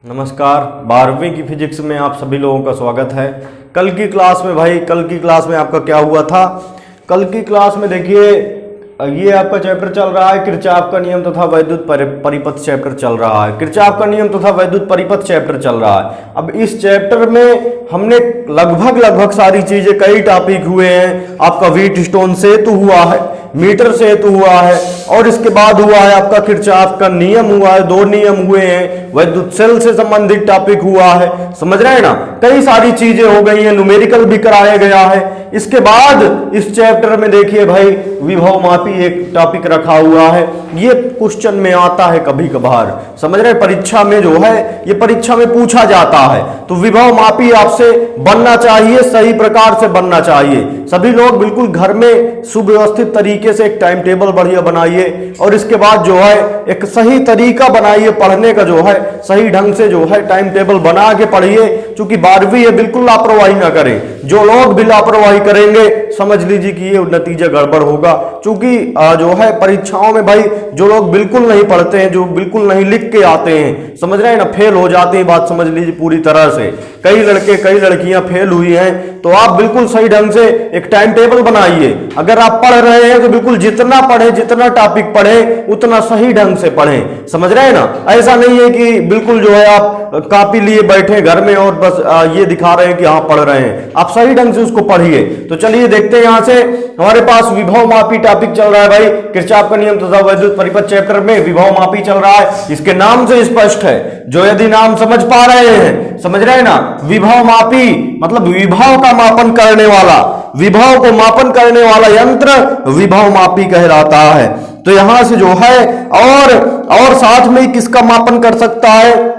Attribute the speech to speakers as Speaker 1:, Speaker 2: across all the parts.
Speaker 1: नमस्कार। 12वीं की फिजिक्स में आप सभी लोगों का स्वागत है। कल की क्लास में कल की क्लास में आपका क्या हुआ था? कल की क्लास में देखिए, ये आपका चैप्टर चल रहा है किरचॉफ का नियम तथा वैद्युत परिपथ चैप्टर चल रहा है। किरचॉफ का नियम तथा वैद्युत परिपथ चैप्टर चल रहा है। अब इस चैप्टर में हमने लगभग सारी चीजें, कई टॉपिक हुए हैं। आपका व्हीट स्टोन सेतु हुआ है, मीटर सेतु हुआ है, और इसके बाद हुआ है आपका किरचॉफ का नियम हुआ है, 2 नियम हुए हैं। वैद्युत सेल से संबंधित टॉपिक हुआ है, समझ रहे हैं ना। कई सारी चीजें हो गई हैं, न्यूमेरिकल भी कराया गया है। इसके बाद इस चैप्टर में देखिए भाई, विभव मापी एक टॉपिक रखा हुआ है। ये क्वेश्चन में आता है कभी कभार, समझ रहे हैं। परीक्षा में जो है ये परीक्षा में पूछा जाता है, तो विभव मापी आपसे बनना चाहिए, सही प्रकार से बनना चाहिए। सभी लोग बिल्कुल घर में सुव्यवस्थित तरीके से एक टाइम टेबल बढ़िया बनाइए, और इसके बाद जो है एक सही तरीका बनाइए पढ़ने का, जो है सही ढंग से जो है टाइम टेबल बना के पढ़िए। क्योंकि 12वीं है, बिल्कुल लापरवाही ना करें। जो लोग भी लापरवाही करेंगे समझ लीजिए कि ये नतीजा गड़बड़ होगा। क्योंकि जो है परीक्षाओं में भाई जो लोग बिल्कुल नहीं पढ़ते हैं, जो बिल्कुल नहीं लिख के आते हैं, समझ रहे हैं ना, फेल हो जाते हैं। बात समझ लीजिए पूरी तरह से। कई लड़के कई लड़कियां फेल हुई हैं। तो आप बिल्कुल सही ढंग से एक टाइम टेबल बनाइए। अगर आप पढ़ रहे हैं तो बिल्कुल जितना पढ़े, जितना टॉपिक पढ़े उतना सही ढंग से पढ़ें, समझ रहे हैं ना। ऐसा नहीं है कि बिल्कुल जो है आप कॉपी लिए बैठे घर में और बस ये दिखा रहे हैं कि हाँ पढ़ रहे हैं। आप सही ढंग से उसको पढ़िए। तो चलिए देखते हैं, यहां से हमारे पास विभव मापी टॉपिक चल रहा है भाई। किरचॉफ का नियम तथा वैद्युत परिपथ चैप्टर में विभव मापी चल रहा है। इसके नाम से स्पष्ट है, जो यदि नाम समझ पा रहे हैं, समझ रहे हैं ना। विभव मापी मतलब विभव का मापन करने वाला, विभव को मापन करने वाला यंत्र विभव मापी कहलाता है। तो यहां से जो है और साथ में किसका मापन कर सकता है,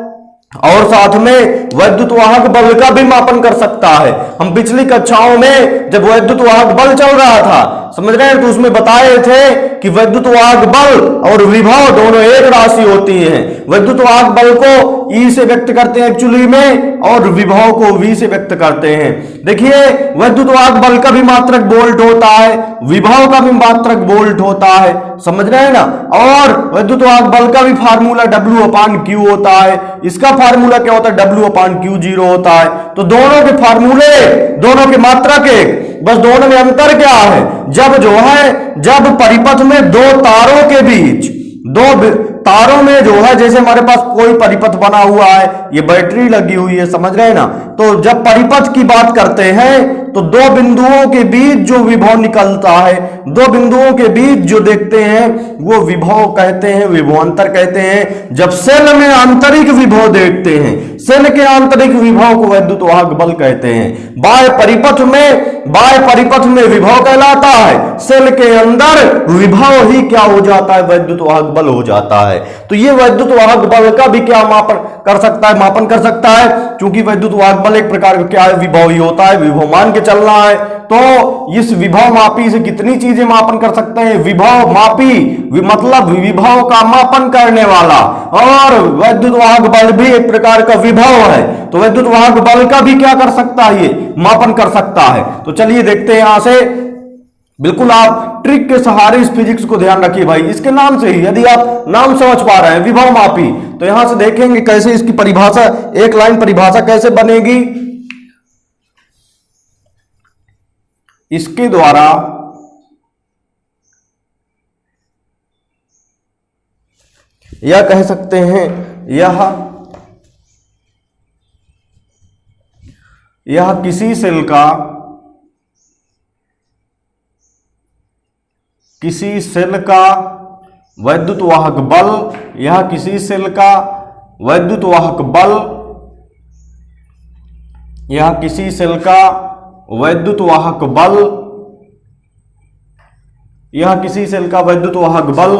Speaker 1: और साथ में वैद्युत वाहक बल का भी मापन कर सकता है। हम पिछली कक्षाओं में जब वैद्युत वाहक बल चल रहा था, समझ रहे हैं, तो उसमें बताए थे कि वैद्युत वाहक बल और विभव दोनों एक राशि होती है। वैद्युत वाहक बल को E से व्यक्त करते हैं एक्चुअली में, और विभव को V से व्यक्त करते हैं। देखिए, वैद्युत वाहक बल का भी मात्रक वोल्ट होता है, विभव का भी मात्रक वोल्ट होता है, समझ रहे हैं ना। और वैद्युत वाहक बल का भी फार्मूला W/Q होता है। इसका फार्मूला क्या होता है? W/Q0 होता है। तो दोनों के फार्मूले, दोनों के मात्रक एक, बस दोनों में अंतर क्या है? जब परिपथ में दो तारों के बीच, दो तारों में जो है, जैसे हमारे पास कोई परिपथ बना हुआ है, ये बैटरी लगी हुई है, समझ रहे हैं ना। तो जब परिपथ की बात करते हैं तो दो बिंदुओं के बीच जो विभव निकलता है, दो बिंदुओं के बीच जो देखते हैं वो विभव कहते हैं, विभवांतर कहते हैं। जब सेल में आंतरिक विभव देखते हैं, सेल के आंतरिक विभव को वैद्युत वाहक बल कहते हैं। बाह्य परिपथ में विभव कहलाता है, सेल के अंदर विभव ही क्या हो जाता है? वैद्युत वाहक बल हो जाता है। तो ये वैद्युत वाहक बल का भी क्या मापन कर सकता है, क्योंकि वैद्युत वाहक बल एक प्रकार का क्या है? विभव ही होता है, विभव मान के चलना है। तो इस विभव मापी से कितनी चीजें मापन कर सकते हैं? विभव मापी मतलब विभव का मापन करने वाला, और वैद्युत वाहक बल भी एक प्रकार का विभव है। तो वैद्युत वाहक बल का भी क्या कर सकता है? ये मापन कर सकता है। तो चलिए देखते हैं यहां से। बिल्कुल आप ट्रिक के सहारे इस फिजिक्स को ध्यान रखिए भाई। इसके नाम से ही, यदि आप नाम समझ पा रहे हैं विभव मापी, तो यहां से देखेंगे कैसे इसकी परिभाषा, एक लाइन परिभाषा कैसे बनेगी। इसके द्वारा यह कह सकते हैं, यह किसी सेल का वैद्युत वाहक बल, यह किसी सेल का वैद्युत वाहक बल, यह किसी सेल का वैद्युत वाहक बल, यह किसी सेल का वैद्युत वाहक बल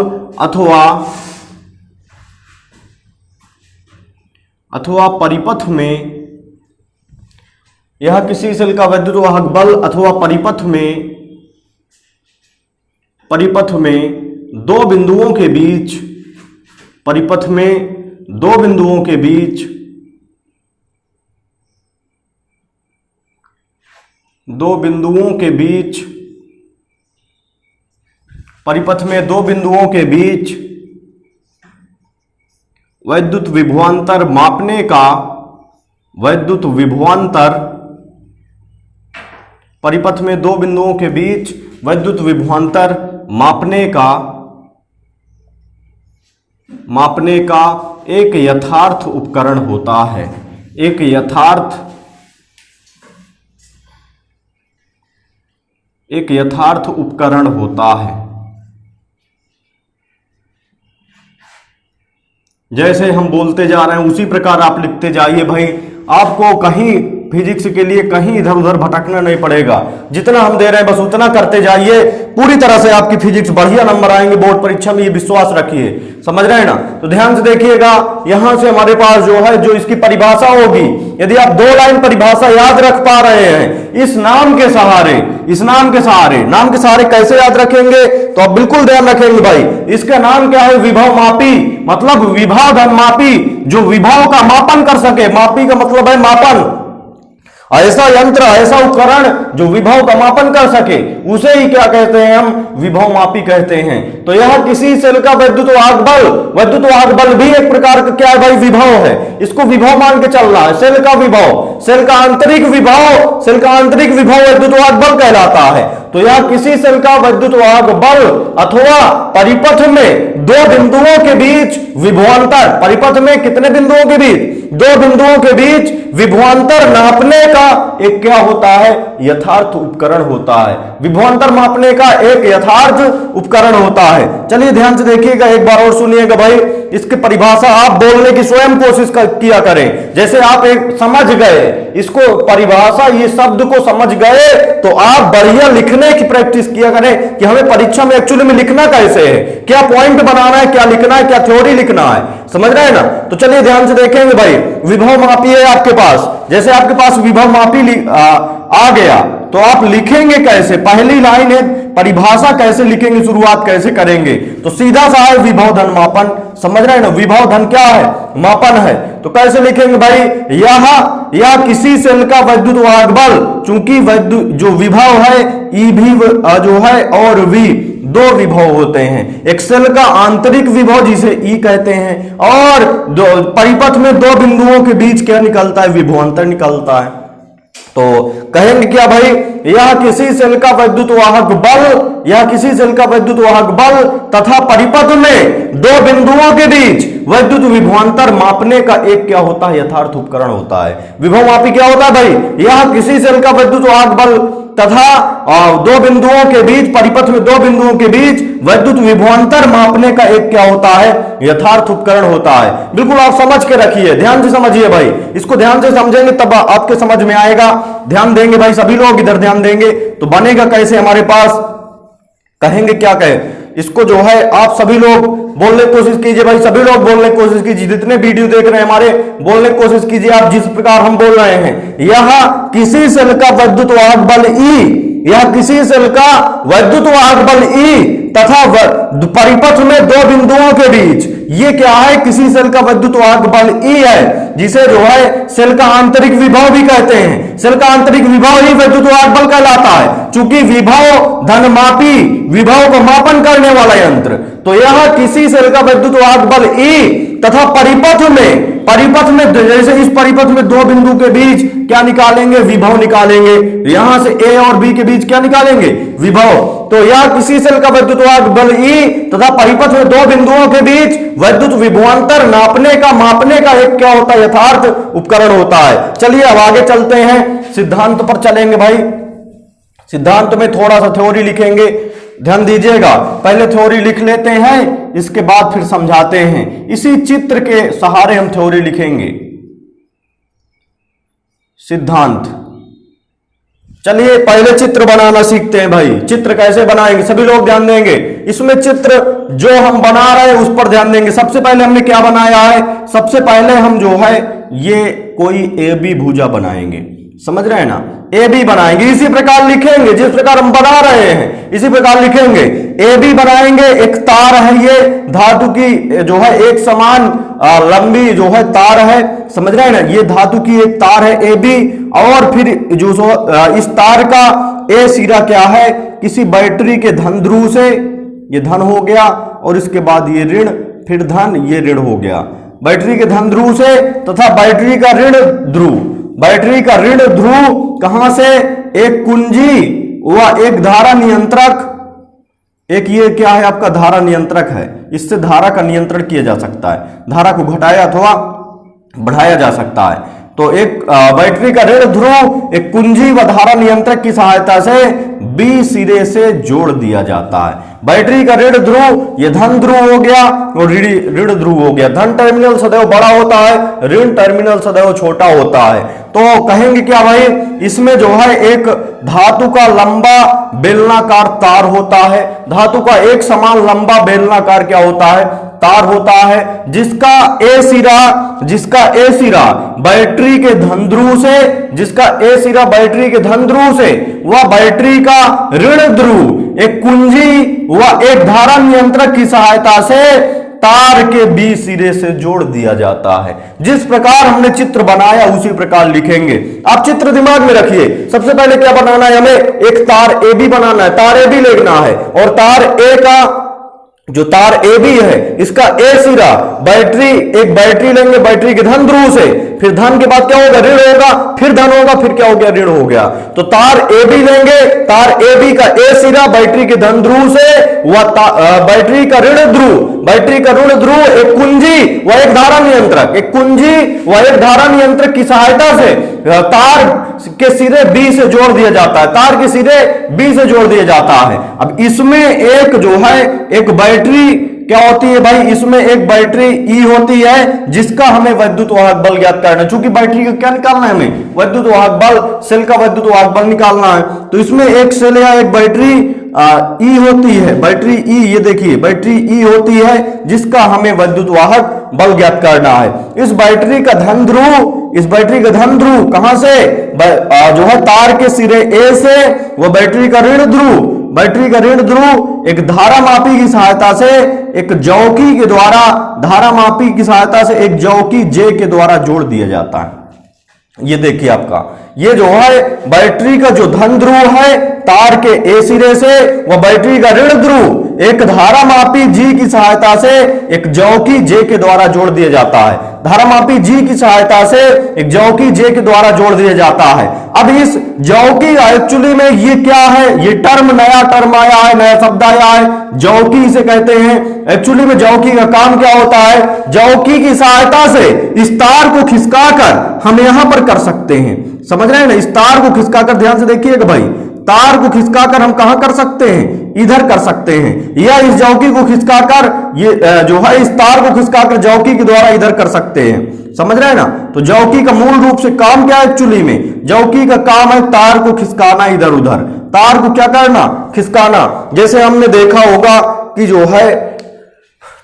Speaker 1: अथवा परिपथ में, यह किसी सेल का वैद्युत वाहक बल अथवा परिपथ में दो बिंदुओं के बीच, परिपथ में दो बिंदुओं के बीच, परिपथ में दो बिंदुओं के बीच वैद्युत विभवांतर मापने का, वैद्युत विभवांतर परिपथ में दो बिंदुओं के बीच वैद्युत विभवांतर मापने का एक यथार्थ उपकरण होता है। एक यथार्थ उपकरण होता है। जैसे हम बोलते जा रहे हैं उसी प्रकार आप लिखते जाइए भाई। आपको कहीं फिजिक्स के लिए कहीं इधर उधर भटकना नहीं पड़ेगा। जितना हम दे रहे हैं बस उतना करते जाइए, पूरी तरह से आपकी फिजिक्स बढ़िया नंबर आएंगे बोर्ड परीक्षा में, ये विश्वास रखिए। समझ रहे हैं ना? तो ध्यान से देखिएगा, यहां से हमारे पास जो इसकी परिभाषा होगी, यदि आप 2 लाइन परिभाषा याद रख पा रहे हैं इस नाम के सहारे कैसे याद रखेंगे? तो आप बिल्कुल ध्यान रखेंगे भाई। इसका नाम क्या है? विभव मापी, मतलब विभव धन मापी, जो विभव का मापन कर सके। मापी का मतलब है मापन। ऐसा यंत्र, ऐसा उपकरण जो विभव का मापन कर सके, उसे ही क्या कहते हैं? हम विभव मापी कहते हैं। तो यह किसी सेल का वैद्युत वाहक बल भी एक प्रकार का क्या है भाई? विभव है। इसको विभव मान के चलना है। सेल का विभव, सेल का आंतरिक विभव वैद्युत वाहक बल कहलाता है। तो यह किसी सेल का वैद्युत वाहक बल अथवा परिपथ में 2 बिंदुओं के बीच विभवांतर, परिपथ में कितने बिंदुओं के बीच? 2 बिंदुओं के बीच विभवांतर नापने का एक क्या होता है? यथार्थ उपकरण होता है। विभवांतर मापने का एक यथार्थ उपकरण होता है। चलिए ध्यान से देखिएगा, एक बार और सुनिएगा भाई। इसकी परिभाषा आप बोलने की स्वयं कोशिश किया करें। जैसे आप एक समझ गए इसको परिभाषा, ये शब्द को समझ गए, तो आप बढ़िया लिखने की प्रैक्टिस किया करें कि हमें परीक्षा में एक्चुअली में लिखना कैसे है, क्या पॉइंट बनाना है, क्या लिखना है, क्या थ्योरी लिखना है। समझ रहे हैं ना? तो चलिए ध्यान से देखेंगे भाई। विभव मापी है आपके पास, जैसे आपके पास विभव मापी आ गया तो आप लिखेंगे कैसे? पहली लाइन है परिभाषा, कैसे लिखेंगे, शुरुआत कैसे करेंगे? तो सीधा सा है विभव धन मापन। समझ रहे हैं ना? विभव धन क्या है? मापन है। तो कैसे लिखेंगे भाई? यह किसी सेल का वैद्युत वाहक बल, चूंकि वैद्युत जो विभव है ई भी जो है और वी 2 विभव होते हैं। एक सेल का आंतरिक विभव जिसे ई कहते हैं, और परिपथ में 2 बिंदुओं के बीच क्या निकलता है? विभवांतर निकलता है। तो कहेंगे क्या भाई? यह किसी सेल का वैद्युत वाहक बल तथा परिपथ में 2 बिंदुओं के बीच वैद्युत विभवांतर मापने का एक क्या होता है? यथार्थ उपकरण होता है। विभव मापी क्या होता है भाई? यह किसी सेल का वैद्युत वाहक बल तथा 2 बिंदुओं के बीच, परिपथ में 2 बिंदुओं के बीच वैद्युत विभवांतर मापने का एक क्या होता है? यथार्थ उपकरण होता है। बिल्कुल आप समझ के रखिए, ध्यान से समझिए भाई। इसको ध्यान से समझेंगे तब आपके समझ में आएगा। ध्यान देंगे भाई, सभी लोग इधर ध्यान देंगे तो बनेगा कैसे हमारे पास? कहेंगे क्या कहे इसको जो है, आप सभी लोग बोलने की कोशिश कीजिए भाई। सभी लोग बोलने की कोशिश कीजिए, जितने वीडियो देख रहे हैं हमारे, बोलने की कोशिश कीजिए आप जिस प्रकार हम बोल रहे हैं। यह किसी सेल का वैद्युत वाहक बल ई, यह किसी सेल का वैद्युत वाहक बल ई तथा परिपथ में 2 बिंदुओं के बीच, ये क्या है? किसी सेल का वैद्युत वाहक बल ई है, जिसे जो है सेल का आंतरिक विभव भी कहते हैं। सेल का आंतरिक विभव ही वैद्युत वाहक बल कहलाता है, चूंकि विभव धन मापी, विभव को मापन करने वाला यंत्र। तो यह किसी सेल का वैद्युत वाहक बल ई तथा परिपथ में जैसे इस परिपथ में 2 बिंदु के बीच क्या निकालेंगे? विभव निकालेंगे। यहां से ए और बी के बीच क्या निकालेंगे? विभव। तो यह किसी सेल का वैद्युत वाहक बल ई तथा परिपथ में 2 बिंदुओं के बीच वैद्युत विभवांतर मापने का एक क्या होता है? यथार्थ उपकरण होता है। चलिए अब आगे चलते हैं, सिद्धांत पर चलेंगे भाई। सिद्धांत में थोड़ा सा थ्योरी लिखेंगे, ध्यान दीजिएगा। पहले थ्योरी लिख लेते हैं, इसके बाद फिर समझाते हैं। इसी चित्र के सहारे हम थ्योरी लिखेंगे। सिद्धांत, चलिए पहले चित्र बनाना सीखते हैं भाई। चित्र कैसे बनाएंगे सभी लोग ध्यान देंगे। इसमें चित्र जो हम बना रहे हैं उस पर ध्यान देंगे। सबसे पहले हमने क्या बनाया है? सबसे पहले हम जो है ये कोई ए बी भुजा बनाएंगे। समझ रहे हैं ना? ए बी बनाएंगे, इसी प्रकार लिखेंगे जिस प्रकार हम बना रहे हैं, इसी प्रकार लिखेंगे। ए बी बनाएंगे, एक तार है ये धातु की जो है एक समान लंबी जो है तार है। समझ रहे हैं ना? ये धातु की एक तार है ए बी, और फिर जो इस तार का ए सिरा क्या है? किसी बैटरी के धन ध्रुव से, ये धन हो गया, और इसके बाद ये ऋण, फिर धन, ये ऋण हो गया। बैटरी के धन ध्रुव से तथा बैटरी का ऋण ध्रुव, बैटरी का ऋण ध्रुव कहां से, एक कुंजी व एक धारा नियंत्रक, एक ये क्या है आपका धारा नियंत्रक है, इससे धारा का नियंत्रण किया जा सकता है, धारा को घटाया अथवा बढ़ाया जा सकता है। तो एक बैटरी का ऋण ध्रुव एक कुंजी व धारा नियंत्रक की सहायता से बी सिरे से जोड़ दिया जाता है। बैटरी का ऋण ध्रुव ये धन ध्रुव हो गया और ऋण ध्रुव हो गया। धन टर्मिनल सदैव बड़ा होता है, ऋण टर्मिनल सदैव छोटा होता है। तो कहेंगे क्या भाई, इसमें जो है एक धातु का लंबा बेलनाकार तार होता है, धातु का एक समान लंबा बेलनाकार क्या होता है, तार होता है, जिसका ए सिरा बैटरी के धन ध्रुव से, जिसका ए सिरा बैटरी के धन ध्रुव से व बैटरी का ऋण ध्रुव एक कुंजी व एक धारा नियंत्रक की सहायता से तार के बी सिरे से जोड़ दिया जाता है। जिस प्रकार हमने चित्र बनाया उसी प्रकार लिखेंगे। आप चित्र दिमाग में रखिए। सबसे पहले क्या बनाना है, हमें एक तार ए बी बनाना है, तार ए बी लेना है और तार ए का जो तार ए बी है इसका ए सिरा बैटरी, एक बैटरी लेंगे बैटरी के धन ध्रुव से, फिर धन के बाद क्या होगा, ऋण होगा, फिर धन होगा, फिर क्या हो गया, ऋण हो गया। तो तार ए बी लेंगे, तार ए बी का ए सिरा बैटरी के धन ध्रुव से व बैटरी का ऋण ध्रुव, बैटरी का ऋण ध्रुव एक कुंजी व एक धारा नियंत्रक, एक कुंजी व एक धारा नियंत्रक की सहायता से तार के सिरे बी से जोड़ दिया जाता है, तार के सिरे बी से जोड़ दिया जाता है। अब इसमें एक जो है एक बैटरी क्या होती है भाई, इसमें एक बैटरी ई होती है जिसका हमें वैद्युत वाहक बल ज्ञात करना है। चूंकि बैटरी का क्या निकालना है, हमें वैद्युत वाहक बल, सेल का वैद्युत वाहक बल निकालना है। तो इसमें एक सेल या एक बैटरी ई होती है, बैटरी ई, ये देखिए बैटरी ई होती है जिसका हमें वैद्युत वाहक बल ज्ञात करना है। इस बैटरी का धन ध्रुव, इस बैटरी का धन ध्रुव कहां से, जो है तार के सिरे ए से, वो बैटरी का ऋण ध्रुव, बैटरी का ऋण ध्रुव एक धारा मापी की सहायता से, एक जौकी के द्वारा, धारा मापी की सहायता से एक जौकी जे के द्वारा जोड़ दिया जाता है। ये देखिए आपका, ये जो है बैटरी का जो धन ध्रुव है तार के ए सिरे से, वह बैटरी का ऋण ध्रुव एक धारा मापी जी की सहायता से एक जौकी जे के द्वारा जोड़ दिया जाता है। धारा मापी जी की सहायता से एक जौकी जे के द्वारा जोड़ दिया जाता है। अब इस जौकी एक्चुअली में ये क्या है, ये टर्म नया टर्म आया है, नया शब्द आया है, जौकी इसे कहते हैं। एक्चुअली में जौकी का काम क्या होता है, जौकी की सहायता से इस तार को खिसकाकर हम यहां पर कर सकते हैं, समझ रहे हैं ना, इस तार को खिसकाकर, ध्यान से देखिएगा भाई, तार को खिसकाकर हम कहां कर सकते हैं, इधर कर सकते हैं, या इस जौकी को खिसकाकर, ये जो है इस तार को खिसकाकर जौकी के द्वारा इधर कर सकते हैं, समझ रहे हैं ना। तो जौकी का मूल रूप से काम क्या है, एक्चुअली में जौकी का काम है तार को खिसकाना इधर उधर, तार को क्या करना, खिसकाना। जैसे हमने देखा होगा कि जो है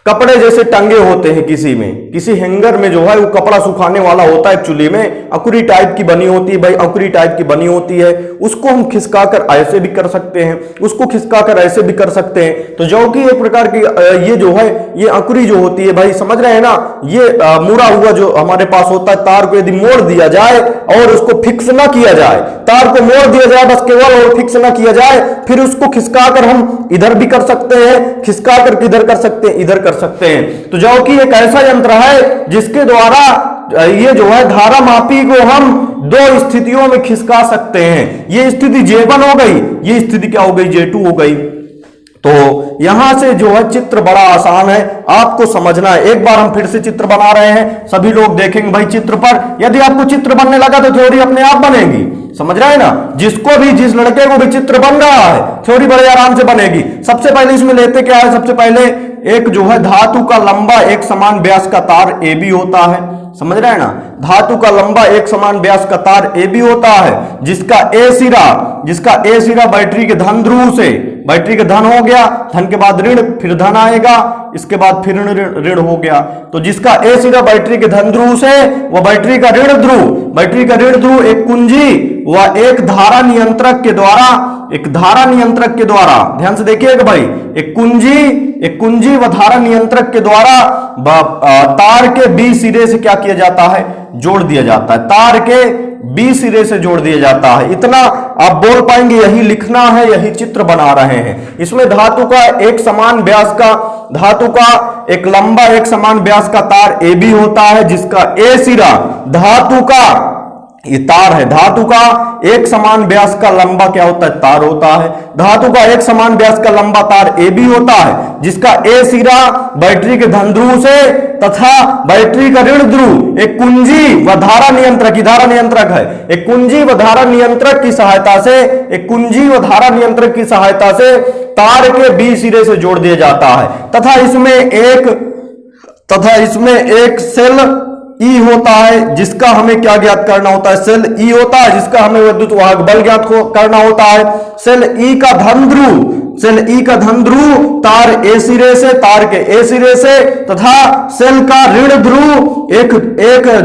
Speaker 1: कपड़े जैसे टंगे होते हैं किसी में, किसी हैंगर में जो है वो कपड़ा सुखाने वाला होता है, एक्चुअली में अकुरी टाइप की बनी होती है भाई, अकुरी टाइप की बनी होती है, उसको हम खिसकाकर ऐसे भी कर सकते हैं, उसको खिसकाकर ऐसे भी कर सकते हैं। तो जौकी एक प्रकार की ये जो है ये अकुरी जो होती है भाई, समझ रहे हैं ना, ये मुड़ा हुआ जो हमारे पास होता है, तार को यदि मोड़ दिया जाए और उसको फिक्स ना किया जाए, तार को मोड़ दिया जाए बस केवल और फिक्स ना किया जाए, फिर उसको खिसकाकर हम इधर भी कर सकते हैं, खिसकाकर किधर कर सकते हैं, इधर कर सकते हैं। तो जौकी एक ऐसा यंत्र है जिसके द्वारा ये जो है धारा मापी को हम दो स्थितियों में खिसका सकते हैं। ये स्थिति J1 हो गई, ये स्थिति क्या हो गई, J2 हो गई। तो यहां से जो है चित्र बड़ा आसान है, आपको समझना है। एक बार हम फिर से चित्र बना रहे हैं, सभी लोग देखेंगे भाई चित्र पर। यदि आपको चित्र बनने लगा तो थ्योरी अपने आप बनेगी, समझ रहे हैं ना। जिसको भी, जिस लड़के को भी चित्र बन रहा है, थ्योरी बड़े आराम से बनेगी। सबसे पहले इसमें लेते क्या है, सबसे पहले एक जो है धातु का लंबा एक समान व्यास का तार ए बी होता है, समझ रहे हैं ना। धातु का लंबा एक समान व्यास का तार ए बी होता है, जिसका ए सिरा बैटरी के धन ध्रुव से, बैटरी का धन हो गया, धन के बाद ऋण, फिर धन आएगा, इसके बाद फिर ऋण हो गया। तो जिसका ए सिरा बैटरी के धन ध्रुव से, वह बैटरी का ऋण ध्रुव, बैटरी का ऋण ध्रुव एक कुंजी व एक धारा नियंत्रक के द्वारा, एक धारा नियंत्रक के द्वारा, ध्यान से देखिएगा भाई, एक कुंजी व धारा नियंत्रक के द्वारा तार के बी सिरे से क्या किया जाता है, जोड़ दिया जाता है, तार के बी सिरे से जोड़ दिया जाता है। इतना आप बोल पाएंगे, यही लिखना है, यही चित्र बना रहे हैं। इसमें धातु का एक समान व्यास का धातु का एक लंबा एक समान व्यास का तार AB होता है, जिसका A सिरा धातु का, ये तार है, धातु का एक समान व्यास का लंबा क्या होता है, तार होता है। धातु का एक समान व्यास का लंबा तार AB होता है, जिसका A सिरा बैटरी के धन ध्रुव से तथा बैटरी का ऋण ध्रुव एक कुंजी व धारा नियंत्रक, धारा नियंत्रक है, एक कुंजी व धारा नियंत्रक की सहायता से, एक कुंजी व धारा नियंत्रक की सहायता से तार के B सिरे से जोड़ दिया जाता है तथा इसमें एक सेल E होता है, जिसका हमें क्या ज्ञात करना होता है, सेल E होता है, जिसका हमें विद्युत वाहक बल ज्ञात करना होता है। सेल E का धन ध्रुव तार A सिरे से, तार के A सिरे से तथा सेल का ऋण ध्रुव एक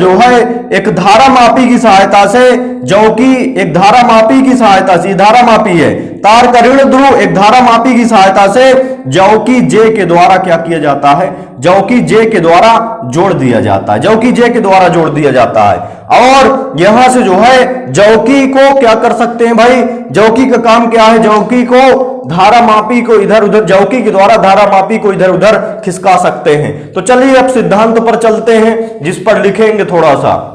Speaker 1: जो है एक धारामापी की सहायता से, जो कि एक धारामापी की सहायता से, धारामापी है, तार का ऋण ध्रुव एक धारामापी की सहायता से जो कि J के द्वारा क्या किया जाता है, जो कि J के द्वारा जोड़ दिया जाता है, जो कि J के द्वारा जोड़ दिया जाता है। और यहां से जो है जौकी को क्या कर सकते हैं भाई, जौकी का काम क्या है, जौकी को धारामापी को इधर उधर, जौकी के द्वारा धारामापी को इधर उधर खिसका सकते हैं। तो चलिए अब सिद्धांत पर चलते हैं, जिस पर लिखेंगे थोड़ा सा।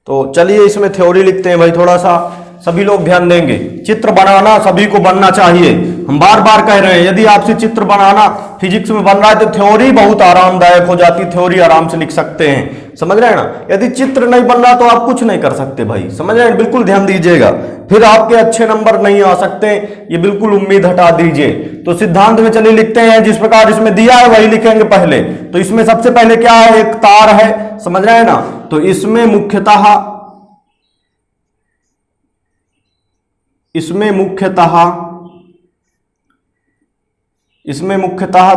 Speaker 1: तो चलिए इसमें थ्योरी लिखते हैं भाई, थोड़ा सा सभी लोग ध्यान देंगे। चित्र बनाना सभी को बनना चाहिए, हम बार बार कह रहे हैं, यदि आपसे चित्र बनाना फिजिक्स में बन रहा है तो थ्योरी बहुत आरामदायक हो जाती, थ्योरी आराम से लिख सकते हैं, समझ रहे हैं ना। यदि चित्र नहीं बन रहा तो आप कुछ नहीं कर सकते भाई, समझ रहे हैं, बिल्कुल ध्यान दीजिएगा, फिर आपके अच्छे नंबर नहीं आ सकते, ये बिल्कुल उम्मीद हटा दीजिए। तो सिद्धांत में चलिए लिखते हैं, जिस प्रकार इसमें दिया है वही लिखेंगे पहले। तो इसमें सबसे पहले क्या है, एक तार है, समझ रहे हैं ना। तो इसमें मुख्यतः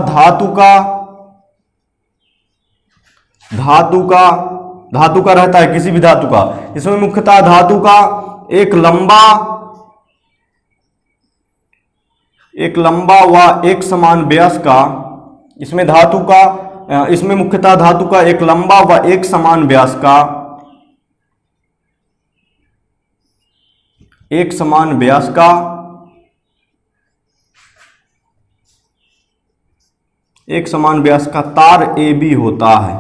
Speaker 1: धातु का रहता है, किसी भी धातु का, इसमें मुख्यतः धातु का एक लंबा व एक समान व्यास का, इसमें मुख्यतः धातु का एक लंबा व एक समान व्यास का, एक समान व्यास का तार AB होता है,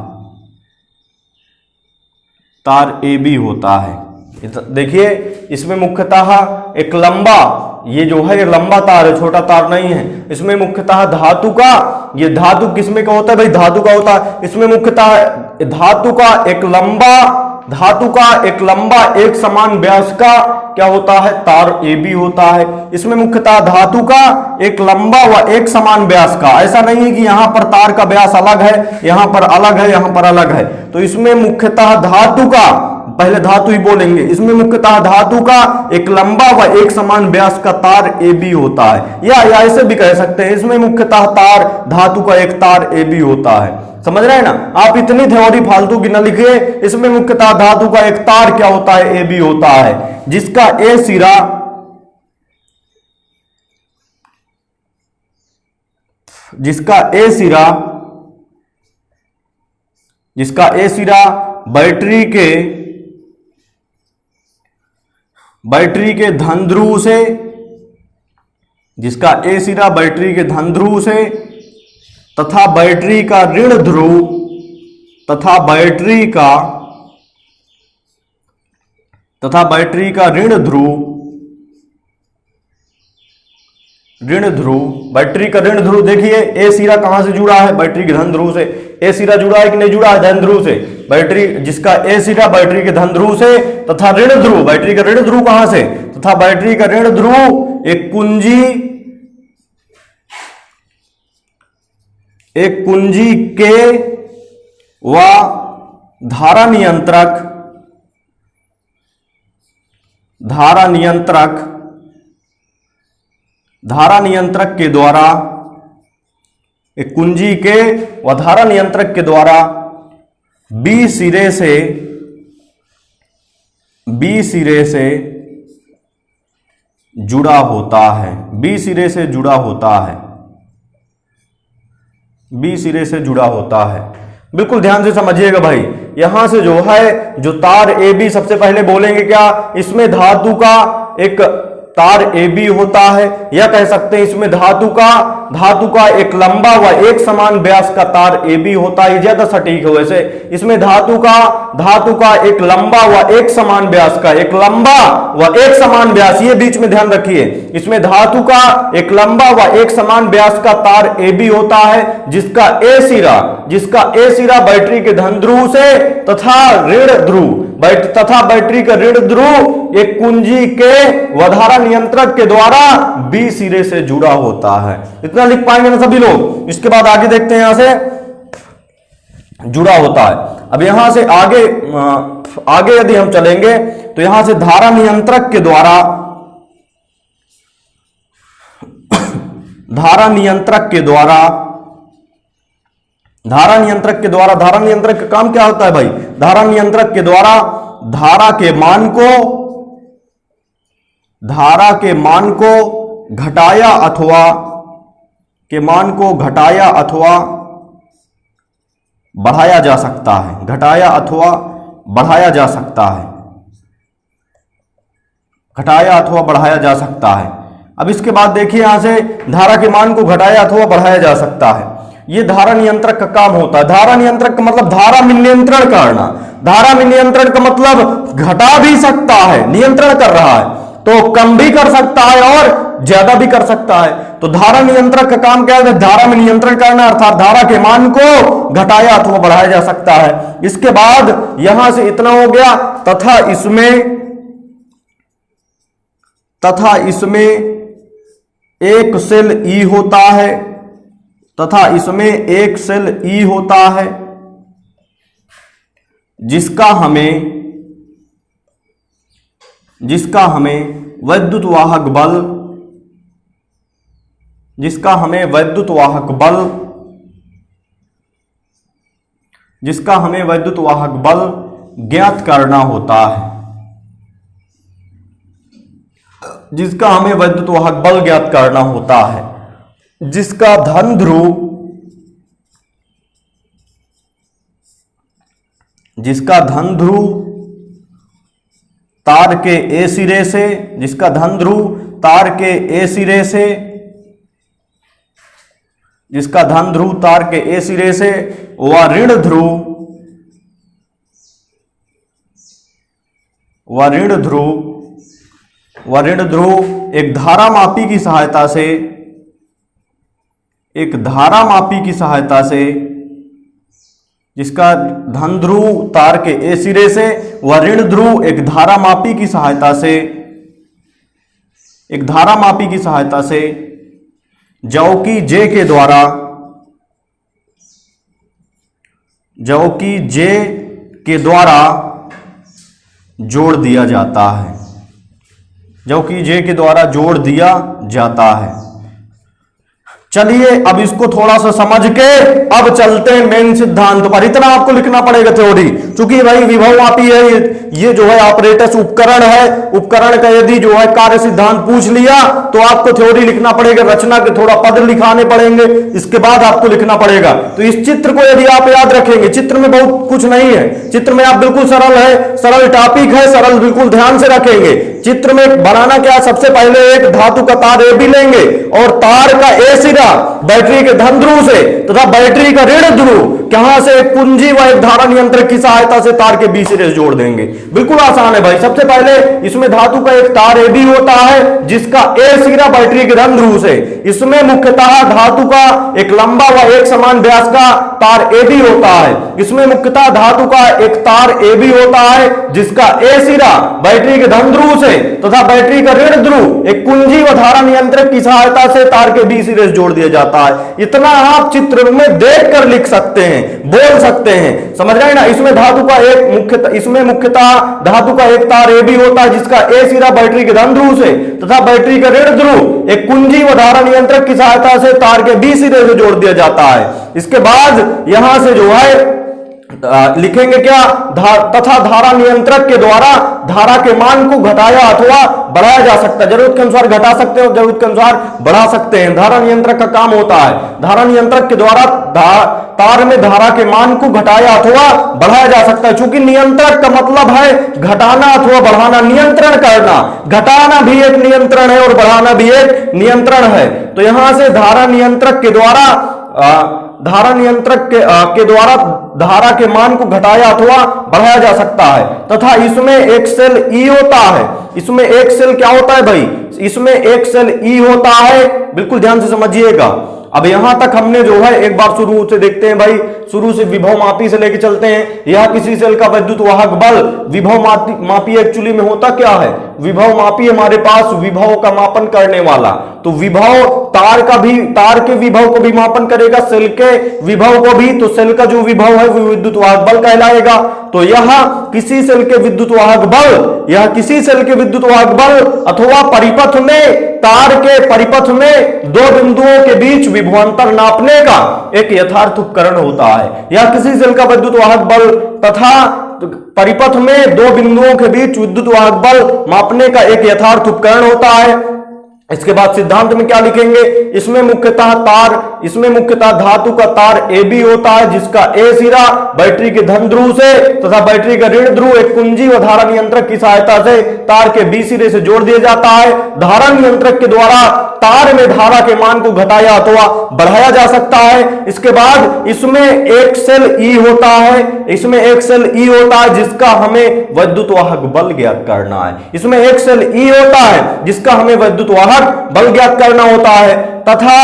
Speaker 1: तार AB होता है। देखिए इसमें मुख्यतः एक लंबा, ये जो है लंबा तार है, छोटा तार नहीं है। इसमें मुख्यतः धातु का, ये धातु किसमें का होता है भाई, धातु का होता है। इसमें मुख्यतः धातु का एक लंबा एक समान व्यास का क्या होता है, तार AB होता है। इसमें मुख्यतः धातु का एक लंबा व एक समान व्यास का, ऐसा नहीं है कि यहां पर तार का व्यास अलग है, यहां पर अलग है, यहां पर अलग है। तो इसमें मुख्यतः धातु का, पहले धातु ही बोलेंगे, इसमें मुख्यतः धातु का एक लंबा व एक समान व्यास का तार AB होता है, या ऐसे भी कह सकते हैं, इसमें मुख्यतः धातु का एक तार AB होता है, समझ रहे हैं ना। आप इतनी थ्योरी फालतू की न लिखिए, इसमें मुख्यतः धातु का एक तार क्या होता है, AB होता है, जिसका A सिरा बैटरी के धन ध्रुव से, जिसका A सिरा बैटरी के धन ध्रुव से तथा बैटरी का ऋण ध्रुव बैटरी का ऋण ध्रुव, देखिए A सिरा कहां से जुड़ा है, बैटरी के धन ध्रुव से। A सिरा जुड़ा है कि नहीं जुड़ा है, धन ध्रुव से। बैटरी, जिसका A सिरा बैटरी के धन ध्रुव से तथा ऋण ध्रुव, बैटरी का ऋण ध्रुव कहां से, तथा बैटरी का ऋण ध्रुव एक कुंजी के व धारा नियंत्रक के द्वारा, एक कुंजी के व धारा नियंत्रक के द्वारा B सिरे से जुड़ा होता है, B सिरे से जुड़ा होता है। बिल्कुल ध्यान से समझिएगा भाई, यहां से जो है, जो तार AB, सबसे पहले बोलेंगे क्या, इसमें धातु का एक तार AB होता है, या कह सकते हैं इसमें धातु का एक लंबा व एक समान व्यास का तार AB होता है, ज्यादा सटीक है। वैसे इसमें धातु का एक लंबा व एक समान व्यास का, एक लंबा व एक समान व्यास, ये बीच में ध्यान रखिए, इसमें धातु का एक लंबा व एक समान व्यास का तार AB होता है, जिसका ए सिरा बैटरी के धन ध्रुव से तथा बैटरी का ऋण ध्रुव एक कुंजी के वधारा नियंत्रक के द्वारा B सिरे से जुड़ा होता है। इतना लिख पाएंगे ना सभी लोग। इसके बाद आगे देखते हैं, यहां से जुड़ा होता है। अब यहां से आगे यदि हम चलेंगे तो यहां से धारा नियंत्रक के द्वारा धारा नियंत्रक का काम क्या होता है भाई? धारा नियंत्रक के द्वारा धारा के मान को घटाया अथवा बढ़ाया जा सकता है। अब इसके बाद देखिए, यहां से धारा के मान को घटाया अथवा बढ़ाया जा सकता है, ये धारा नियंत्रक का काम होता है। धारा नियंत्रक का मतलब धारा में नियंत्रण करना। धारा में नियंत्रण का मतलब घटा भी सकता है, नियंत्रण कर रहा है तो कम भी कर सकता है और ज्यादा भी कर सकता है। तो धारा नियंत्रक का काम क्या है? धारा में नियंत्रण करना, अर्थात धारा के मान को घटाया अथवा बढ़ाया जा सकता है। इसके बाद यहां से इतना हो गया, तथा इसमें एक सेल E होता है, जिसका हमें वैद्युत वाहक बल ज्ञात करना होता है, जिसका धन ध्रुव तार के A सिरे से व ऋण ध्रुव एक धारा मापी की सहायता से जिसका धन ध्रुव तार के A सिरे से व ऋण ध्रुव एक धारा मापी की सहायता से जबकि J के द्वारा जोड़ दिया जाता है। चलिए अब इसको थोड़ा सा समझ के अब चलते हैं मेन सिद्धांत पर। इतना आपको लिखना पड़ेगा थ्योरी, क्योंकि भाई विभव मापी है, ये जो है ऑपरेटस उपकरण है, उपकरण का यदि जो है कार्य सिद्धांत पूछ लिया तो आपको थ्योरी लिखना पड़ेगा, रचना के थोड़ा पद लिखाने पड़ेंगे, इसके बाद आपको लिखना पड़ेगा। तो इस चित्र को यदि आप याद रखेंगे, चित्र में बहुत कुछ नहीं है, चित्र में आप बिल्कुल सरल टॉपिक है, सरल बिल्कुल ध्यान से रखेंगे। चित्र में बनाना क्या, सबसे पहले एक धातु का तार AB लेंगे और तार का A सिरा बैटरी के धन ध्रुव से तथा बैटरी का ऋण ध्रुव कहां से एक कुंजी व एक धारा नियंत्रक की सहायता से तार के B सिरे से जोड़ देंगे। बिल्कुल आसान है भाई। सबसे पहले इसमें धातु का एक तार AB होता है, जिसका A सिरा बैटरी के धन ध्रुव से, इसमें मुख्यतः धातु का एक लंबा व एक समान व्यास का तार AB होता है, इसमें मुख्यतः धातु का एक तार AB होता है, जिसका A सिरा बैटरी के धन ध्रुव से तथा बैटरी का ऋण ध्रुव एक कुंजी व धारा नियंत्रक की सहायता से तार के B सिरे से जोड़ दिया जाता है। इतना आप चित्र में देखकर लिख सकते हैं, बोल सकते हैं, समझ रहे हैं ना। इसमें मुख्यतः धातु का एक तार AB होता है, जिसका A सिरा बैटरी के धन ध्रुव से तथा बैटरी का ऋण ध्रुव एक कुंजी व धारा नियंत्रक की सहायता से तार के B सिरे से जोड़ दिया जाता है। इसके बाद यहां से जो है लिखेंगे क्या, तथा धारा नियंत्रक के द्वारा धारा के मान को घटाया अथवा बढ़ाया जा सकता है, जरूरत के अनुसार घटा सकते हैं और जरूरत के अनुसार बढ़ा सकते हैं। धारा नियंत्रक का काम होता है, धारा नियंत्रक के द्वारा तार में धारा के मान को घटाया अथवा बढ़ाया जा सकता है। चूंकि नियंत्रक का मतलब है घटाना अथवा बढ़ाना, नियंत्रण करना। घटाना भी एक नियंत्रण है और बढ़ाना भी एक नियंत्रण है। तो यहां से धारा नियंत्रक के द्वारा धारा के मान को घटाया अथवा बढ़ाया जा सकता है। तथा इसमें एक सेल ई होता है। इसमें एक सेल क्या होता है भाई? इसमें एक सेल ई होता है, बिल्कुल ध्यान से समझिएगा। अब यहां तक हमने जो है एक बार शुरू से देखते हैं भाई, शुरू से विभव मापी से लेके चलते हैं। यह किसी सेल का विद्युत वाहक बल। विभव मापी एक्चुअली में होता क्या है? विभव मापी हमारे पास विभव का मापन करने वाला। तो विभव तार के विभव को भी मापन करेगा, सेल के विभव को भी। तो सेल का जो विभव है वो विद्युत वाहक बल कहलाएगा। तो यह किसी सेल के विद्युत वाहक बल अथवा परिपथ में, तार के परिपथ में दो बिंदुओं के बीच विभवांतर नापने का एक यथार्थ उपकरण होता है। यह किसी सेल का विद्युत वाहक बल तथा परिपथ में दो बिंदुओं के बीच विद्युत वाहक बल मापने का एक यथार्थ उपकरण होता है। इसके बाद सिद्धांत में क्या लिखेंगे? इसमें मुख्यतः धातु का तार AB होता है, जिसका A सिरा बैटरी के धन ध्रुव से तथा बैटरी का ऋण ध्रुव एक कुंजी व धारा नियंत्रक की सहायता से तार के B सिरे से जोड़ दिया जाता है। धारा नियंत्रक के द्वारा तार में धारा के मान को घटाया अथवा बढ़ाया जा सकता है। इसके बाद इसमें एक सेल E होता है, जिसका हमें विद्युत वाहक बल ज्ञात करना है। इसमें एक सेल E होता है जिसका हमें विद्युत वाहक बल ज्ञात करना होता है। तथा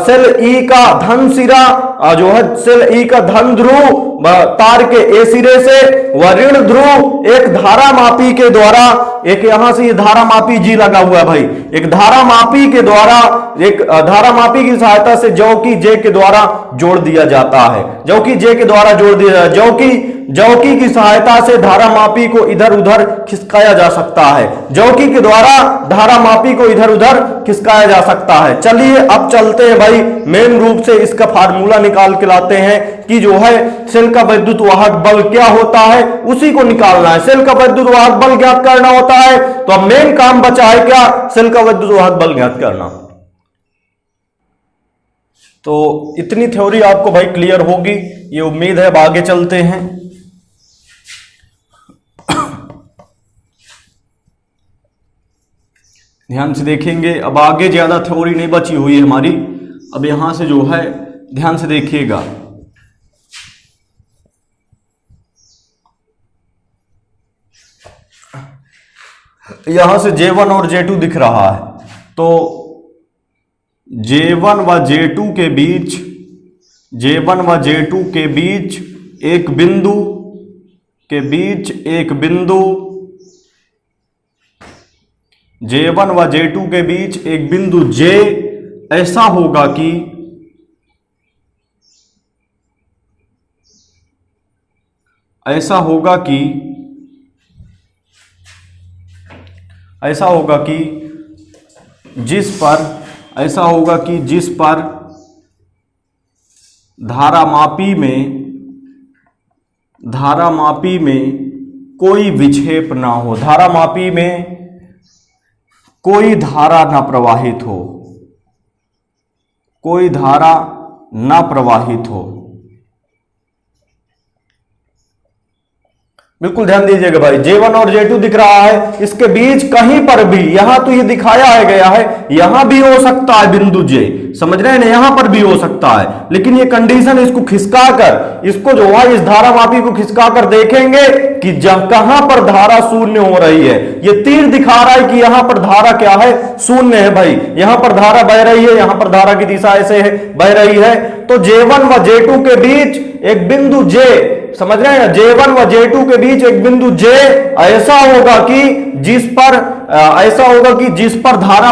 Speaker 1: सेल ई का धन सिरा जो है, सेल ई का धन ध्रुव तार के ए सिरे से व ऋण ध्रुव एक धारा मापी के द्वारा, एक यहां से ये धारा मापी जी लगा हुआ है भाई, एक धारा मापी के द्वारा, एक धारा मापी की सहायता से जौकी जे के द्वारा जोड़ दिया जाता है। जौकी जे के द्वारा जोड़ दिया जाता है। जौकी की सहायता से धारा मापी को इधर उधर खिसकाया जा सकता है। जौकी के द्वारा धारा मापी को इधर उधर खिसकाया जा सकता है। चलिए अब चलते हैं भाई, मेन रूप से इसका फार्मूला निकाल के लाते हैं कि जो है सेल का विद्युत वाहक बल क्या होता है, उसी को निकालना है। सेल का विद्युत वाहक बल ज्ञात करना होता है। तो अब मेन काम बचा है क्या? सेल का विद्युत वाहक बल ज्ञात करना। तो इतनी थ्योरी आपको भाई क्लियर होगी, ये उम्मीद है। अब आगे चलते हैं। ध्यान से देखेंगे, अब आगे ज्यादा थ्योरी नहीं बची हुई है हमारी। अब यहां से जो है ध्यान से देखिएगा, यहां से J1 और J2 दिख रहा है। तो J1 व J2 के बीच, J1 व J2 के बीच एक बिंदु J1 व J2 के बीच एक बिंदु J ऐसा होगा कि जिस पर धारा मापी में कोई विक्षेप ना हो, धारा मापी में कोई धारा ना प्रवाहित हो, कोई धारा ना प्रवाहित हो। बिल्कुल ध्यान दीजिएगा भाई, J1 और J2 दिख रहा है, इसके बीच कहीं पर भी, यहां तो ये दिखाया है गया है, यहां भी हो सकता है बिंदु J, समझ रहे हैं ना, यहां पर भी हो सकता है। लेकिन ये कंडीशन इसको खिसकाकर, इसको जो है इस धारा मापी को खिसकाकर देखेंगे कि कहां पर धारा शून्य हो रही है। ये तीर दिखा रहा है कि यहां पर धारा क्या है, शून्य है भाई। यहां पर धारा बह रही है, यहां पर धारा की दिशा ऐसे है, बह रही है। तो J1 व J2 के बीच एक बिंदु J, समझ रहे हैं, J1 व J2 के बीच एक बिंदु J ऐसा होगा कि जिस पर धारा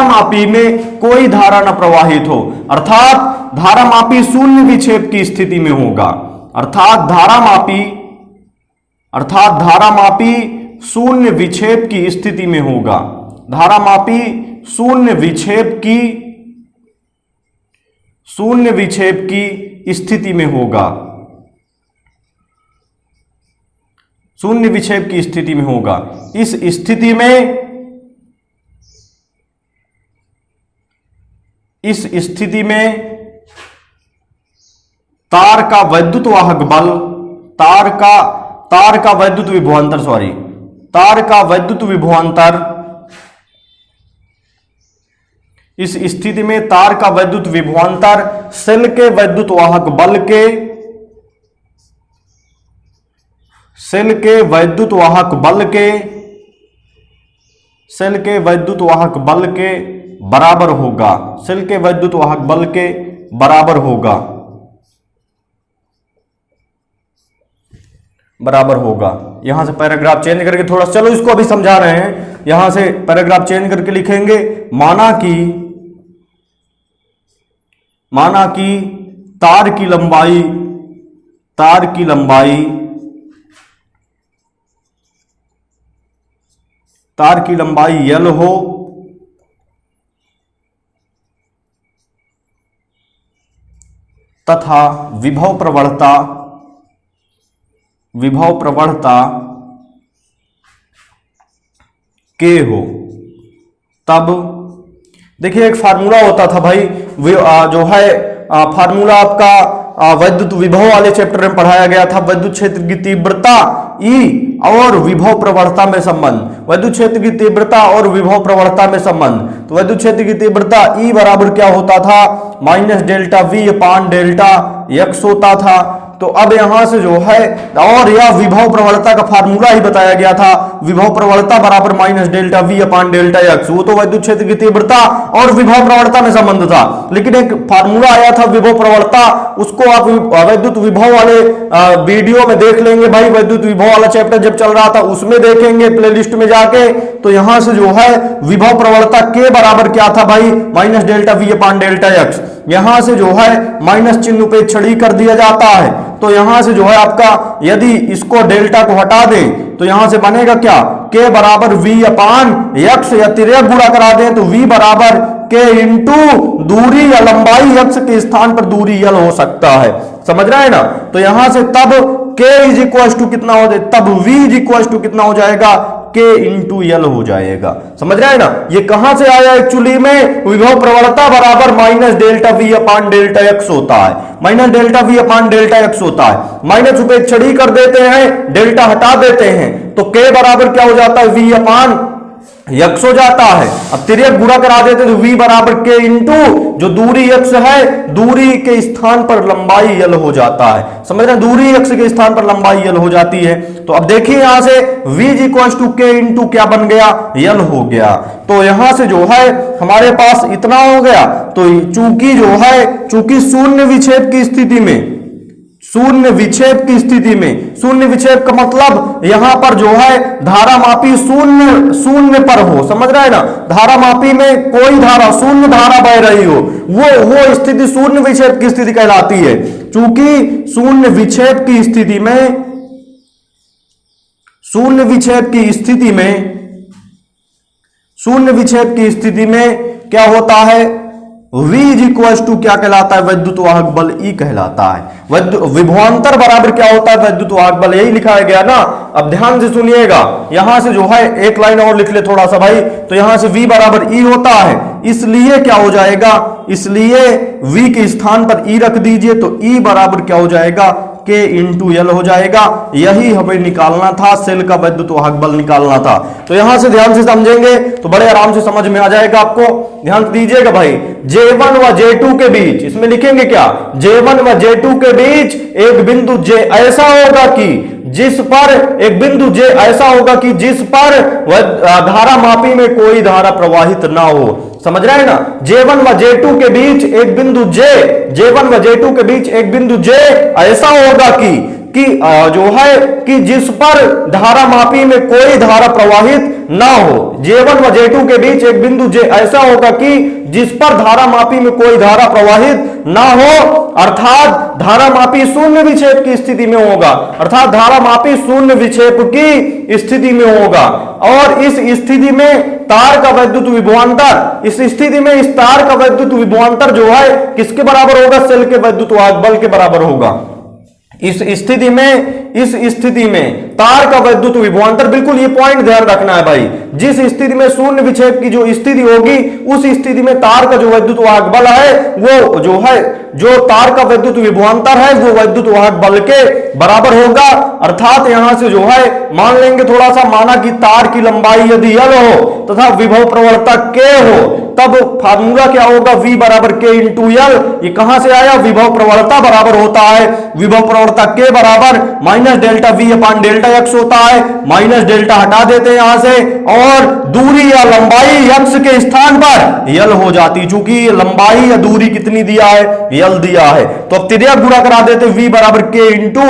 Speaker 1: मापी में कोई धारा न प्रवाहित हो, अर्थात धारा मापी शून्य विक्षेप की स्थिति में होगा। अर्थात धारा मापी शून्य विक्षेप की स्थिति में होगा। धारा मापी शून्य विक्षेप की स्थिति में होगा। शून्य विक्षेप की स्थिति में होगा। इस स्थिति में तार का वैद्युत वाहक बल, तार का वैद्युत विभवांतर, तार का वैद्युत विभवांतर, इस स्थिति में तार का वैद्युत विभवांतर सेल के वैद्युत वाहक बल के, सेल के वैद्युत वाहक बल के बराबर होगा, सेल के वैद्युत वाहक बल के बराबर होगा, यहां से पैराग्राफ चेंज करके थोड़ा, चलो इसको अभी समझा रहे हैं, यहां से पैराग्राफ चेंज करके लिखेंगे। माना कि तार की लंबाई L हो तथा विभव प्रवणता K हो, तब देखिए एक फार्मूला होता था भाई, जो है फार्मूला आपका वैद्युत विभव वाले चैप्टर में पढ़ाया गया था। वैद्युत क्षेत्र की तीव्रता E और विभव प्रवणता में संबंध, वैद्युत क्षेत्र की तीव्रता और विभव प्रवणता में संबंध। तो वैद्युत क्षेत्र की तीव्रता E बराबर क्या होता था, माइनस डेल्टा V अपान डेल्टा x होता था। तो अब यहां से जो है, और यह विभव प्रवणता का फार्मूला ही बताया गया था, विभव प्रवणता बराबर माइनस डेल्टा V अपान डेल्टा x, वो तो वैद्युत क्षेत्र की तीव्रता और विभव प्रवणता में संबंध था। लेकिन एक फार्मूला आया था विभव प्रवणता, उसको आप वैद्युत विभव वाले वीडियो में देख लेंगे भाई, वैद्युत विभव वाला चैप्टर जब चल रहा था उसमें देखेंगे प्लेलिस्ट में जाके। तो यहां से जो है विभव प्रवणता के बराबर क्या था भाई, माइनस डेल्टा V अपान डेल्टा x। यहां से जो है माइनस चिन्ह पे छड़ी कर दिया जाता है। तो यहां से जो है आपका, यदि इसको डेल्टा को हटा दें तो यहां से बनेगा क्या, k बराबर V अपान x, या तिर्यक गुणा करा दें तो V बराबर k इंटू दूरी या लंबाई x के स्थान पर दूरी L हो सकता है, समझ रहे हैं ना। तो यहां से तब k इज इक्वल टू कितना हो जाए, तब V इज इक्वल टू कितना हो जाएगा, k इंटू L हो जाएगा, समझ रहे हैं ना। ये कहां से आया, एक्चुअली में विभव प्रवणता बराबर माइनस डेल्टा V अपान डेल्टा x होता है, माइनस डेल्टा V अपान डेल्टा x होता है। माइनस उपेक्षणी कर देते हैं, डेल्टा हटा देते हैं, तो k बराबर क्या हो जाता है, V अपान x हो जाता है। अब तिर्यक गुणा करा देते तो V बराबर k इंटू जो दूरी x है, दूरी के स्थान पर लंबाई L हो जाता है, समझ रहे हैं, दूरी x के स्थान पर लंबाई L हो जाती है। तो अब देखिए यहां से V is equal to k into क्या बन गया, L हो गया। तो यहां से जो है हमारे पास इतना हो गया। तो चूंकि शून्य विक्षेप की स्थिति में, शून्य विक्षेप का मतलब यहां पर जो है धारामापी शून्य पर हो, समझ रहे हैं ना, धारामापी में कोई धारा, शून्य धारा बह रही हो, वो स्थिति शून्य विक्षेप की स्थिति कहलाती है। चूंकि शून्य विक्षेप की स्थिति में क्या होता है, V इज इक्वल टू क्या कहलाता है, वैद्युत वाहक बल E कहलाता है। विभवांतर बराबर क्या होता है, वैद्युत वाहक बल, यही लिखा गया ना। अब ध्यान से सुनिएगा, यहां से जो है एक लाइन और लिख ले थोड़ा सा भाई। तो यहां से V बराबर E होता है, इसलिए क्या हो जाएगा, इसलिए V के स्थान पर E रख दीजिए, तो E बराबर क्या हो जाएगा, k इंटू L हो जाएगा। यही हमें निकालना था, सेल का वैद्युत वाहक बल निकालना था। तो यहां से ध्यान से समझेंगे तो बड़े आराम से समझ में आ जाएगा आपको। ध्यान दीजिएगा भाई, J1 व J2 के बीच, इसमें लिखेंगे क्या, J1 व J2 के बीच एक बिंदु J ऐसा होगा कि जिस पर धारा मापी में कोई धारा प्रवाहित ना हो, समझ रहे हैं ना। J1 व J2 के बीच एक बिंदु J ऐसा होगा कि जो है कि जिस पर धारा मापी में कोई धारा प्रवाहित ना हो। J1 व J2 के बीच एक बिंदु J ऐसा होगा कि जिस पर धारा मापी में कोई धारा प्रवाहित ना हो, अर्थात धारा मापी शून्य विक्षेप की स्थिति में होगा, और इस स्थिति में तार का वैद्युत विभवांतर जो है किसके बराबर होगा, सेल के वैद्युत वाहक बल के बराबर होगा। इस स्थिति में तार का वैद्युत विभवांतर, बिल्कुल ये पॉइंट ध्यान रखना है भाई, जिस स्थिति में शून्य विक्षेप की जो स्थिति होगी उस स्थिति में तार का जो वैद्युत वाहक बल है वो जो है, जो तार का वैद्युत विभवांतर है वो वैद्युत वाहक बल के बराबर होगा। अर्थात यहां से जो है मान लेंगे थोड़ा सा, माना कि तार की लंबाई यदि L हो तथा विभव प्रवणता K हो, तब फार्मूला क्या होगा, V बराबर K इंटू L। ये कहां से आया, विभव प्रवणता बराबर होता है, विभव प्रवणता K बराबर माइनस डेल्टा V अपान डेल्टा x होता है। माइनस डेल्टा हटा देते हैं यहां से और दूरी या लंबाई x के स्थान पर L हो जाती, चूंकि लंबाई या दूरी कितनी दिया है, L दिया है। तो अब तिर्यक गुणा करा देते, V बराबर K इंटू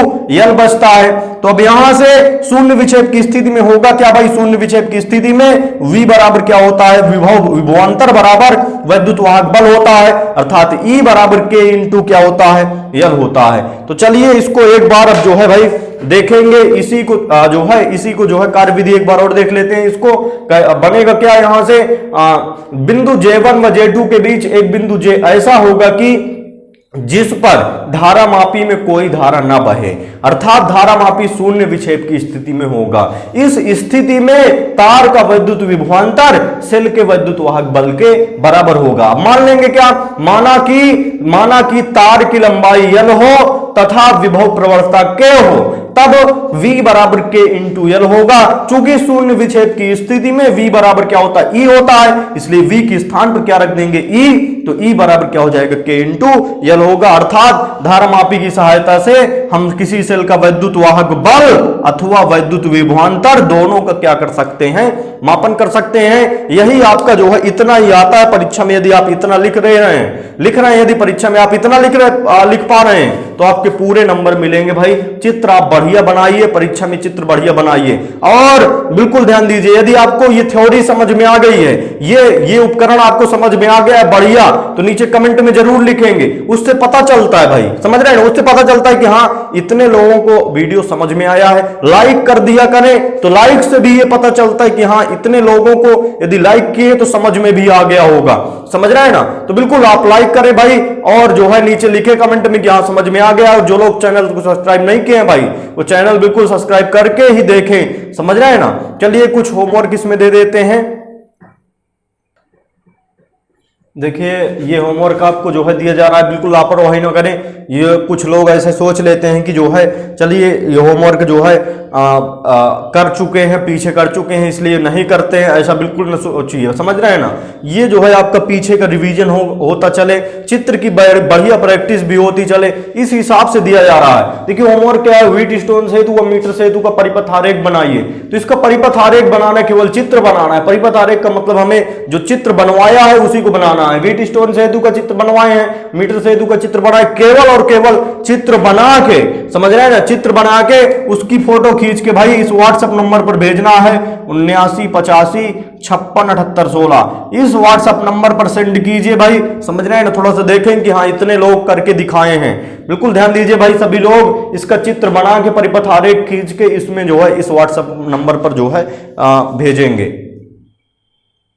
Speaker 1: L बचता है। तो अब यहां से शून्य विक्षेप की स्थिति में होगा क्या भाई, शून्य विक्षेप की स्थिति में V बराबर क्या होता है, विभवांतर बराबर वैद्युत वाहक बल होता है, अर्थात E बराबर K इंटू क्या होता है, L होता है। तो चलिए इसको एक बार अब जो है भाई देखेंगे, इसी को जो है कार्य विधि एक बार और देख लेते हैं। इसको बनेगा क्या, यहां से बिंदु J1 व J2 के बीच एक बिंदु J ऐसा होगा कि जिस पर धारामापी में कोई धारा ना बहे, अर्थात धारामापी शून्य विक्षेप की स्थिति में होगा। इस स्थिति में तार का वैद्युत विभवांतर सेल के वैद्युत वाहक बल के बराबर होगा। मान लेंगे क्या, माना कि तार की लंबाई L हो तथा विभव प्रवणता K हो, तब V बराबर K इंटू L होगा। चूंकि शून्य विक्षेप की स्थिति में V बराबर क्या होता है, E होता है, इसलिए V के स्थान पर क्या रख देंगे, E। तो E बराबर क्या हो जाएगा, K इंटू L होगा। अर्थात धारामापी की सहायता से हम किसी सेल का वैद्युत वाहक बल अथवा वैद्युत विभवांतर दोनों का क्या कर सकते हैं, मापन कर सकते हैं। यही आपका जो है इतना ही आता है परीक्षा में, यदि आप इतना लिख रहे हैं, यदि परीक्षा में आप इतना लिख पा रहे हैं तो आपके पूरे नंबर मिलेंगे भाई। चित्र आप बढ़िया बनाइए, परीक्षा में चित्र बढ़िया बनाइए। और बिल्कुल ध्यान दीजिए, यदि आपको ये थ्योरी समझ में आ गई है, ये उपकरण आपको समझ में आ गया है बढ़िया, तो नीचे कमेंट में जरूर लिखेंगे। उससे पता चलता है भाई, समझ रहे हैं, उससे पता चलता है कि हाँ इतने लोगों को वीडियो समझ में आया है। लाइक कर दिया करें, तो लाइक से भी ये पता चलता है कि हाँ इतने लोगों को यदि लाइक किए तो समझ में भी आ गया होगा, समझ रहे हैं ना। तो बिल्कुल आप लाइक करें भाई, और जो है नीचे लिखे कमेंट में कि हाँ समझ में आ गया। और जो लोग चैनल को सब्सक्राइब नहीं किए हैं भाई, वो चैनल बिल्कुल सब्सक्राइब करके ही देखें, समझ रहे हैं ना। चलिए कुछ होमवर्क इसमें दे देते हैं। देखिए ये होमवर्क आपको जो है दिया जा रहा है, बिल्कुल लापरवाही न करें। ये कुछ लोग ऐसे सोच लेते हैं कि जो है चलिए ये होमवर्क जो है कर चुके हैं, पीछे कर चुके हैं, इसलिए नहीं करते हैं, ऐसा बिल्कुल न सोचिए, समझ रहे हैं ना। ये जो है आपका पीछे का रिवीजन होता चले, चित्र की बढ़िया प्रैक्टिस भी होती चले, इस हिसाब से दिया जा रहा है। देखिए होमवर्क क्या है, व्हीट स्टोन सेतु व मीटर सेतु का परिपथ आरेख बनाइए। तो इसका परिपथ आरेख बनाना केवल चित्र बनाना है। परिपथ आरेख का मतलब हमें जो चित्र बनवाया है उसी को बनाना है। व्हीट स्टोन सेतु का चित्र बनवाए हैं, मीटर सेतु का चित्र बनाए, केवल और केवल चित्र बना के, समझ रहे हैं ना, चित्र बना के उसकी फोटो खींच के भाई इस व्हाट्सएप नंबर पर भेजना है 7985567816। इस व्हाट्सएप नंबर पर सेंड कीजिए भाई, समझ रहे हैं ना। थोड़ा सा देखें कि हाँ इतने लोग करके दिखाए हैं, बिल्कुल ध्यान दीजिए भाई। सभी लोग इसका चित्र बना के परिपथ आरेख खींच के इसमें जो है इस व्हाट्सएप नंबर पर जो है भेजेंगे।